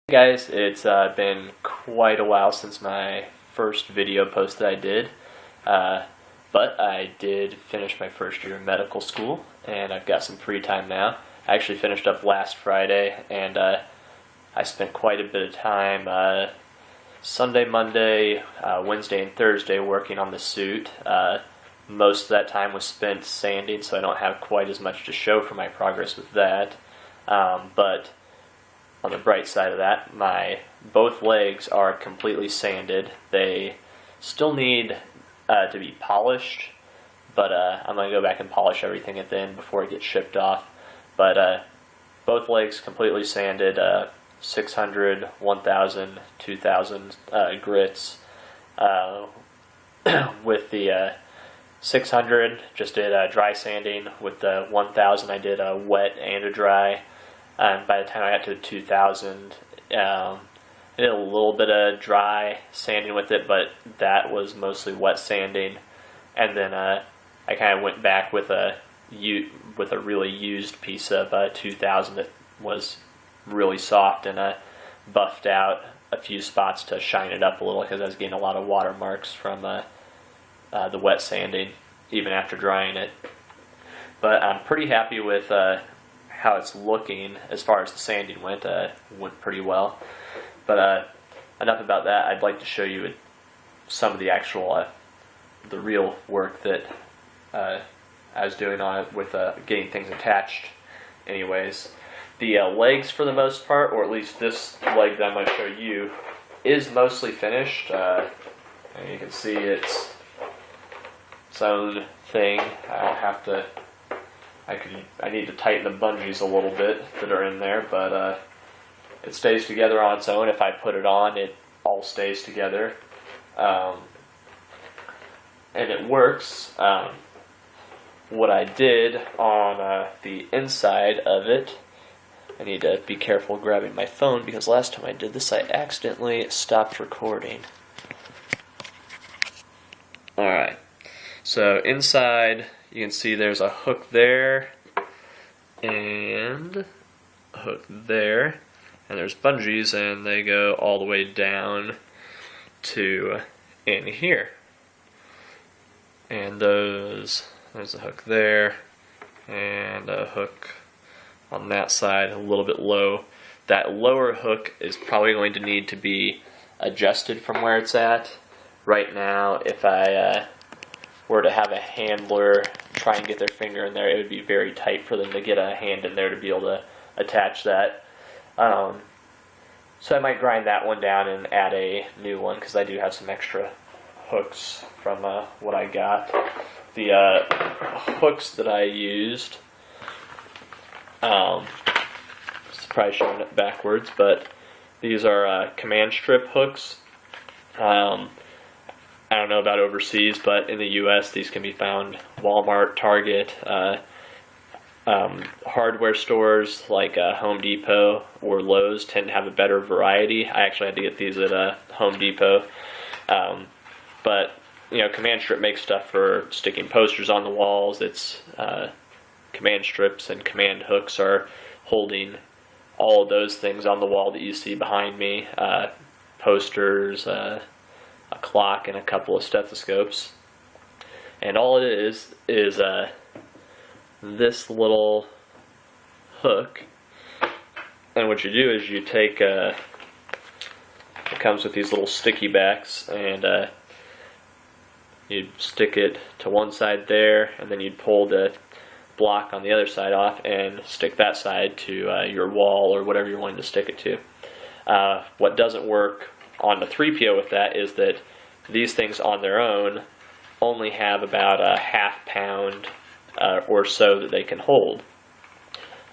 Hey guys, it's been quite a while since my first video post that I did, but I did finish my first year of medical school, and I've got some free time now. I actually finished up last Friday, and I spent quite a bit of time Sunday, Monday, Wednesday, and Thursday working on the suit. Most of that time was spent sanding, so I don't have quite as much to show for my progress with that, but on the bright side of that, both legs are completely sanded. They still need to be polished, but I'm going to go back and polish everything at the end before it gets shipped off. But both legs completely sanded, 600, 1000, 2000 grits. With the 600, just did dry sanding. With the 1000, I did a wet and a dry. By the time I got to the 2000, I did a little bit of dry sanding with it, but that was mostly wet sanding. And then I kind of went back with a really used piece of 2000 that was really soft, and buffed out a few spots to shine it up a little because I was getting a lot of watermarks from the wet sanding even after drying it. But I'm pretty happy with how it's looking as far as the sanding went. Went pretty well. But enough about that. I'd like to show you some of the actual, the real work that I was doing on it with getting things attached. Anyways, the legs for the most part, or at least this leg that I'm going to show you, is mostly finished. And you can see it's its own thing. I need to tighten the bungees a little bit that are in there, but it stays together on its own. If I put it on, it all stays together, and it works. What I did on the inside of it, I need to be careful grabbing my phone because last time I did this I accidentally stopped recording. Alright, so inside you can see there's a hook there and a hook there, and there's bungees, and they go all the way down to in here. And there's a hook there and a hook on that side, a little bit low. That lower hook is probably going to need to be adjusted from where it's at. Right now, if I were to have a handler try and get their finger in there, it would be very tight for them to get a hand in there to be able to attach that. So I might grind that one down and add a new one because I do have some extra hooks from what I got. The hooks that I used, it's probably showing it backwards, but these are command strip hooks. I don't know about overseas, but in the U.S. these can be found Walmart, Target, hardware stores like Home Depot or Lowe's tend to have a better variety. I actually had to get these at Home Depot. But you know, command strip makes stuff for sticking posters on the walls. It's command strips and command hooks are holding all of those things on the wall that you see behind me. Posters, a clock, and a couple of stethoscopes. And all it is this little hook. And what you do is you take, it comes with these little sticky backs, and you'd stick it to one side there, and then you'd pull the block on the other side off and stick that side to your wall or whatever you're wanting to stick it to. What doesn't work on the 3PO with that is that these things on their own only have about a ½ pound or so that they can hold.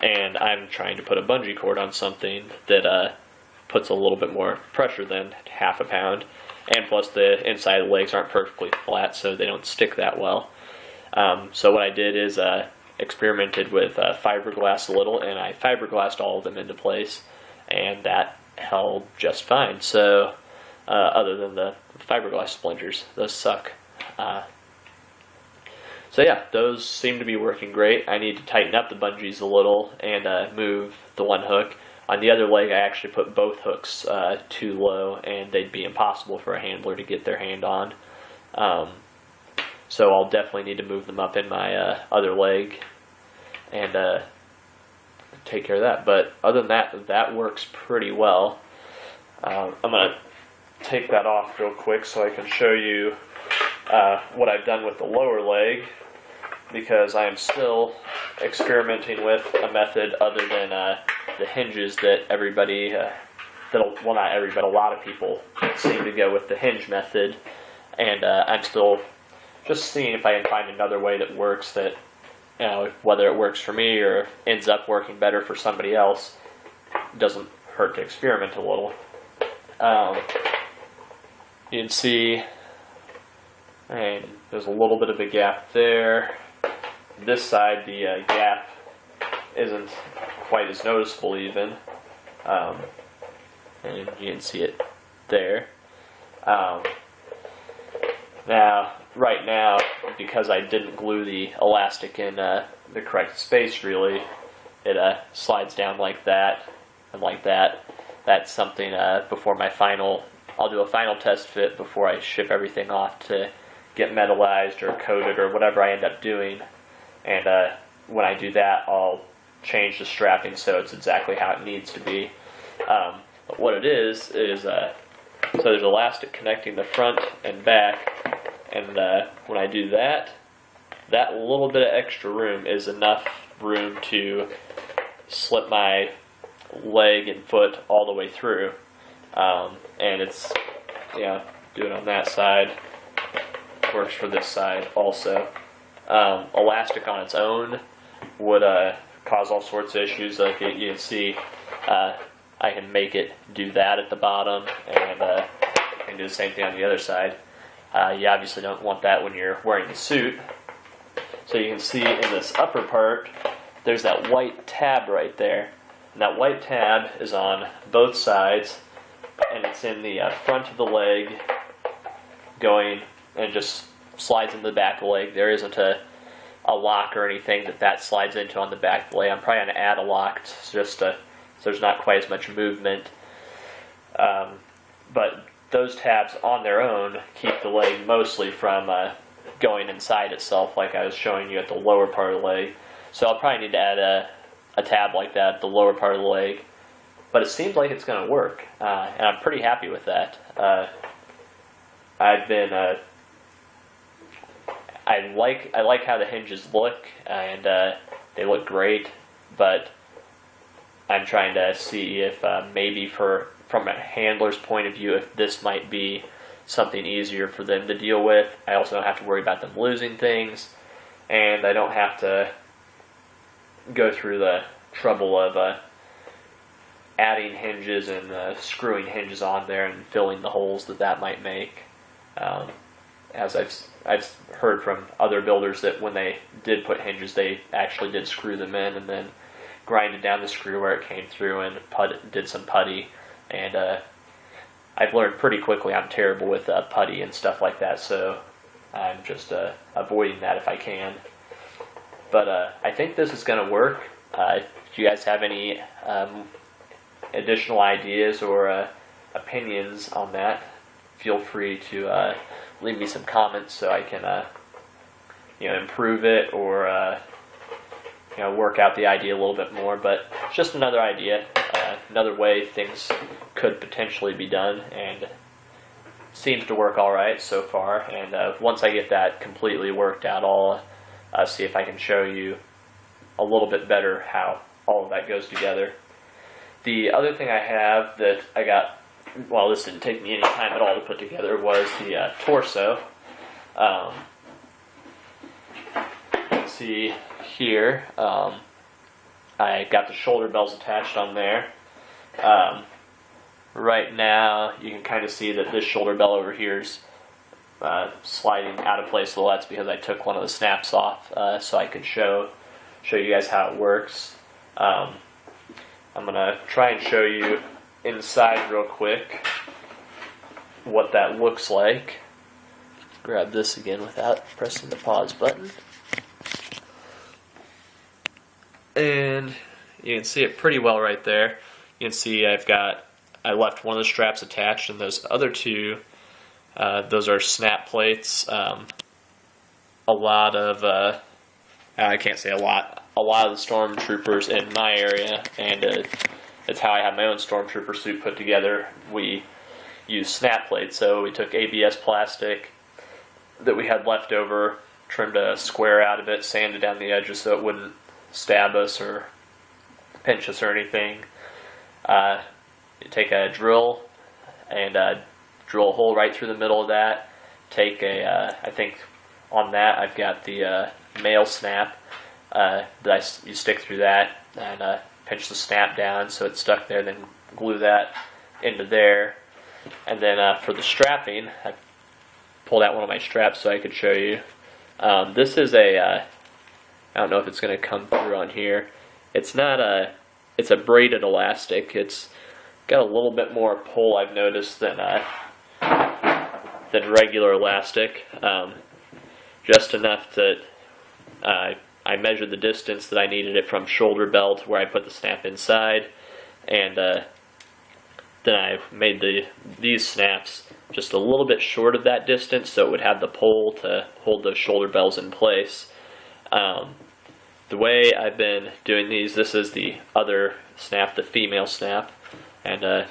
And I'm trying to put a bungee cord on something that puts a little bit more pressure than ½ pound. And plus the inside of the legs aren't perfectly flat, so they don't stick that well. So what I did is experimented with fiberglass a little, and I fiberglassed all of them into place, and that held just fine. So other than the fiberglass splinters, those suck. So yeah, those seem to be working great. I need to tighten up the bungees a little and move the one hook. On the other leg, I actually put both hooks too low, and they'd be impossible for a handler to get their hand on. So I'll definitely need to move them up in my other leg and take care of that. But other than that, that works pretty well. I'm going to take that off real quick so I can show you what I've done with the lower leg, because I am still experimenting with a method other than the hinges that everybody, well, not everybody, a lot of people seem to go with the hinge method, and I'm still just seeing if I can find another way that works, that, you know, whether it works for me or ends up working better for somebody else. It doesn't hurt to experiment a little. You can see, and there's a little bit of a gap there. This side, the gap isn't quite as noticeable even, and you can see it there. Now, right now, because I didn't glue the elastic in the correct space really, it slides down like that and like that. That's something before my final, I'll do a final test fit before I ship everything off to get metallized or coated or whatever I end up doing. And when I do that, I'll change the strapping so it's exactly how it needs to be. But what it is so there's elastic connecting the front and back, and when I do that, that little bit of extra room is enough room to slip my leg and foot all the way through. And it's, yeah, do it on that side, works for this side also. Elastic on its own would cause all sorts of issues. Like you can see, I can make it do that at the bottom, and do the same thing on the other side. You obviously don't want that when you're wearing the suit. So you can see in this upper part, there's that white tab right there. And that white tab is on both sides, and it's in the front of the leg, going and just slides into the back of the leg. There isn't a lock or anything that slides into on the back of the leg. I'm probably going to add a lock just so there's not quite as much movement. But those tabs on their own keep the leg mostly from going inside itself, like I was showing you at the lower part of the leg. So I'll probably need to add a tab like that at the lower part of the leg. But it seems like it's going to work, and I'm pretty happy with that. I like how the hinges look, and they look great, but I'm trying to see if maybe from a handler's point of view, if this might be something easier for them to deal with. I also don't have to worry about them losing things, and I don't have to go through the trouble of adding hinges and screwing hinges on there and filling the holes that might make. As I've heard from other builders that when they did put hinges, they actually did screw them in and then grinded down the screw where it came through and did some putty. And I've learned pretty quickly I'm terrible with putty and stuff like that, so I'm just avoiding that if I can. But I think this is going to work. If you guys have any additional ideas or opinions on that, feel free to leave me some comments so I can improve it or work out the idea a little bit more. But it's just another idea, another way things could potentially be done, and it seems to work all right so far. And once I get that completely worked out, I'll see if I can show you a little bit better how all of that goes together. The other thing I have that I got, well, this didn't take me any time at all to put together, was the torso. You can see here, I got the shoulder bells attached on there. Right now, you can kind of see that this shoulder bell over here is sliding out of place. Well, that's because I took one of the snaps off so I could show you guys how it works. I'm going to try and show you inside real quick what that looks like. Grab this again without pressing the pause button. And you can see it pretty well right there. You can see I left one of the straps attached, and those other two, those are snap plates. A lot of, I can't say a lot of the stormtroopers in my area, and it's how I have my own stormtrooper suit put together. We use snap plates, so we took ABS plastic that we had left over, trimmed a square out of it, sanded down the edges so it wouldn't stab us or pinch us or anything. You take a drill and drill a hole right through the middle of that. Take I think on that I've got the male snap that you stick through that and pinch the snap down so it's stuck there, then glue that into there. And then for the strapping, I pulled out one of my straps so I could show you. This is I don't know if it's going to come through on here. It's a braided elastic. It's got a little bit more pull, I've noticed, than regular elastic. Just enough that I measured the distance that I needed it from shoulder belt where I put the snap inside, and then I made these snaps just a little bit short of that distance so it would have the pull to hold those shoulder belts in place. The way I've been doing these, this is the other snap, the female snap, and it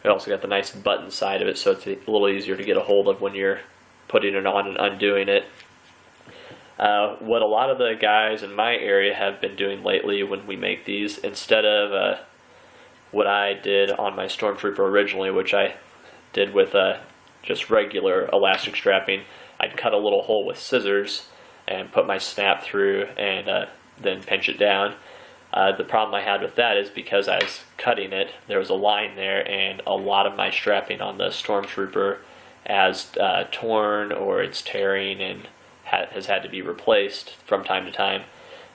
also got the nice button side of it so it's a little easier to get a hold of when you're putting it on and undoing it. What a lot of the guys in my area have been doing lately when we make these, instead of what I did on my Stormtrooper originally, which I did with just regular elastic strapping, I'd cut a little hole with scissors and put my snap through and then pinch it down. The problem I had with that is because I was cutting it, there was a line there, and a lot of my strapping on the Stormtrooper has torn or it's tearing and has had to be replaced from time to time.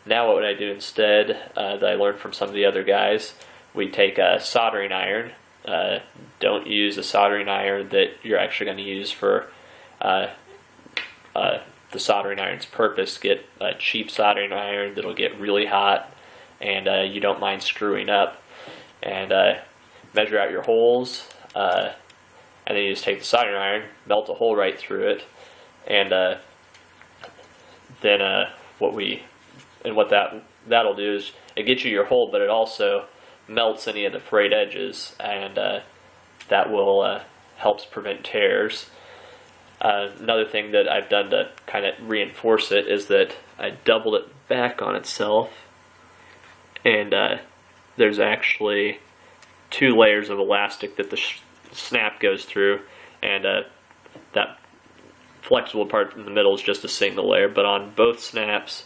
Now what would I do instead, that I learned from some of the other guys, we take a soldering iron. Don't use a soldering iron that you're actually going to use for the soldering iron's purpose. Get a cheap soldering iron that'll get really hot and you don't mind screwing up, and measure out your holes, and then you just take the soldering iron, melt a hole right through it, and then what that'll do is it gets you your hole, but it also melts any of the frayed edges, and that will helps prevent tears. Another thing that I've done to kind of reinforce it is that I doubled it back on itself, and there's actually 2 layers of elastic that the snap goes through, and that flexible part in the middle is just a single layer, but on both snaps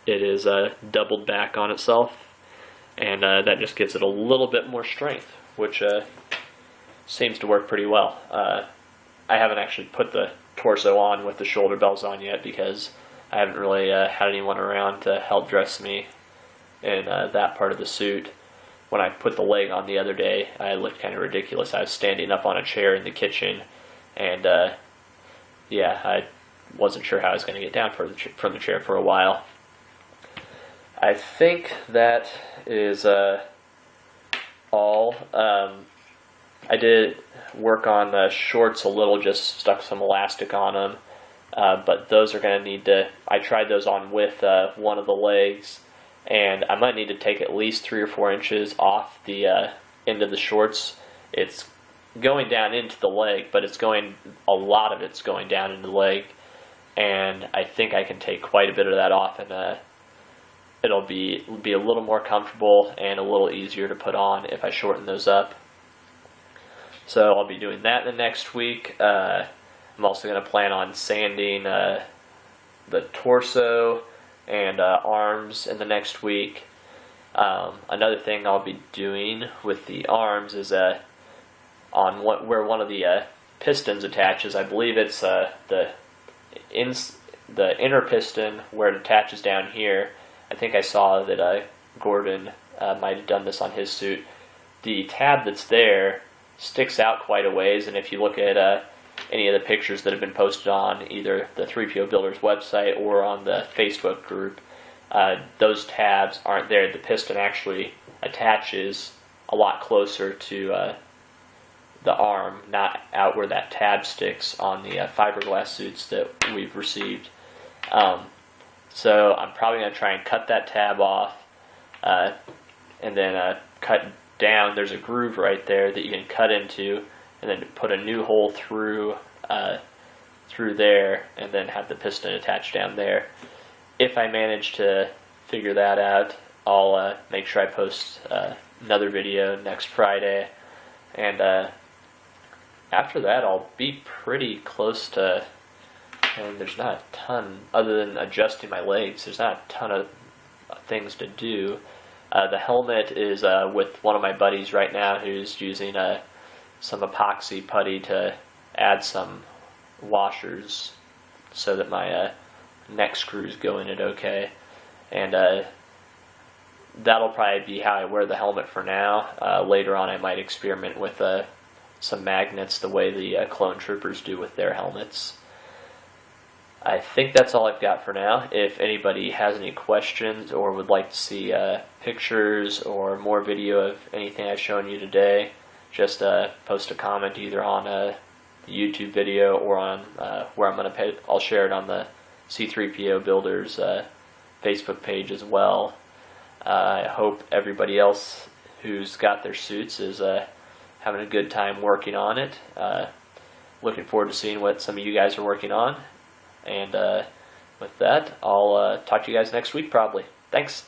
it is doubled back on itself, and that just gives it a little bit more strength, which seems to work pretty well. I haven't actually put the torso on with the shoulder belts on yet because I haven't really had anyone around to help dress me in that part of the suit. When I put the leg on the other day, I looked kind of ridiculous. I was standing up on a chair in the kitchen, and yeah, I wasn't sure how I was going to get down from the chair for a while. I think that is all. I did work on the shorts a little, just stuck some elastic on them, but those are going to need to, I tried those on with one of the legs, and I might need to take at least 3 or 4 inches off the end of the shorts. It's going down into the leg, but a lot of it's going down into the leg, and I think I can take quite a bit of that off, and it'll be a little more comfortable and a little easier to put on if I shorten those up. So I'll be doing that in the next week. I'm also going to plan on sanding the torso and arms in the next week. Another thing I'll be doing with the arms is on where one of the pistons attaches. I believe it's the inner piston where it attaches down here. I think I saw that Gordon might have done this on his suit. The tab that's there sticks out quite a ways, and if you look at any of the pictures that have been posted on either the 3PO Builders website or on the Facebook group, those tabs aren't there. The piston actually attaches a lot closer to the arm, not out where that tab sticks on the fiberglass suits that we've received. So I'm probably going to try and cut that tab off, and then cut down. There's a groove right there that you can cut into, and then put a new hole through there, and then have the piston attached down there. If I manage to figure that out, I'll make sure I post another video next Friday, and after that I'll be pretty close to, and there's not a ton, other than adjusting my legs, there's not a ton of things to do. The helmet is with one of my buddies right now who's using some epoxy putty to add some washers so that my neck screws go in it okay, and that'll probably be how I wear the helmet for now. Later on I might experiment with some magnets the way the clone troopers do with their helmets. I think that's all I've got for now. If anybody has any questions or would like to see pictures or more video of anything I've shown you today, just post a comment either on the YouTube video or on where I'm going to I'll share it on the C-3PO Builders Facebook page as well. I hope everybody else who's got their suits is having a good time working on it. Looking forward to seeing what some of you guys are working on. And with that, I'll talk to you guys next week probably. Thanks.